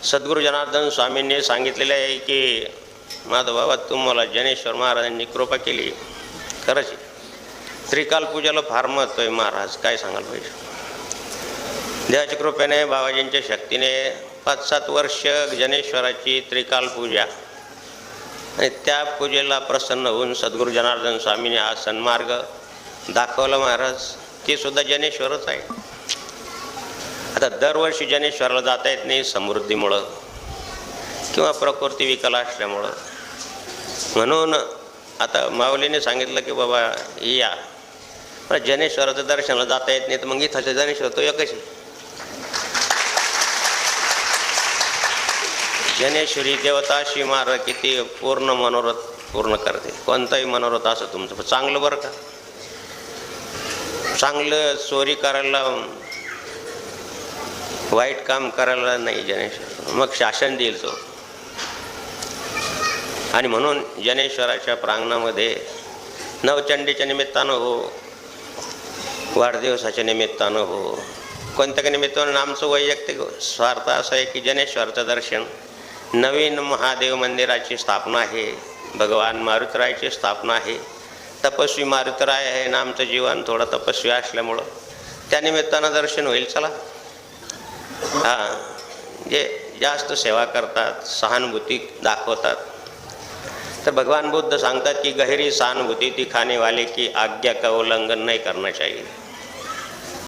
सद्गुरू जनार्दन स्वामींनी सांगितलेले आहे की माधव बाबा तुम्हाला ज्ञानेश्वर महाराजांनी कृपा केली, खरंच त्रिकाल पूजाला फार महत्त्व आहे महाराज, काय सांगायला पाहिजे. देवाच्या कृपेने बाबाजींच्या शक्तीने 5-7 वर्ष ज्ञानेश्वराची त्रिकाल पूजा आणि त्या पूजेला प्रसन्न होऊन सद्गुरू जनार्दन स्वामींनी हा सन्मार्ग दाखवला महाराज. ते सुद्धा ज्ञानेश्वरच आहे. आता दरवर्षी ज्ञानेश्वराला जाता येत नाही समृद्धीमुळं किंवा प्रकृती विकल असल्यामुळं, म्हणून आता माऊलीने सांगितलं की बाबा या पण ज्ञानेश्वराचं दर्शनाला जाता येत नाही तर मग इथं ज्ञानेश्वर तो एकच आहे. ज्ञानेश्वरी देवता अशी महाराज किती पूर्ण मनोरथ पूर्ण करते. कोणताही मनोरथ असं तुमचं चांगलं बरं का, चांगलं चोरी करायला वाईट काम करायला नाही ज्ञानेश्वर, मग शासन देईल तो. आणि म्हणून ज्ञानेश्वराच्या प्रांगणामध्ये नवचंडीच्या निमित्तानं हो, वाढदिवसाच्या निमित्तानं हो, कोणत्या निमित्तानं आमचं वैयक्तिक स्वार्थ असं आहे की ज्ञानेश्वराचं दर्शन. नवीन महादेव मंदिराची स्थापना आहे, भगवान मारुतरायाची स्थापना आहे, तपस्वी मारुतराय आहे ना, आमचं जीवन थोडं तपस्वी असल्यामुळं त्या निमित्तानं दर्शन होईल. चला जे जास्त सेवा करतात, सहानुभूती दाखवतात, तर भगवान बुद्ध सांगतात की गहरी सहानुभूती दिखाने वाले की आज्ञा का उल्लंघन नहीं करना चाहिए.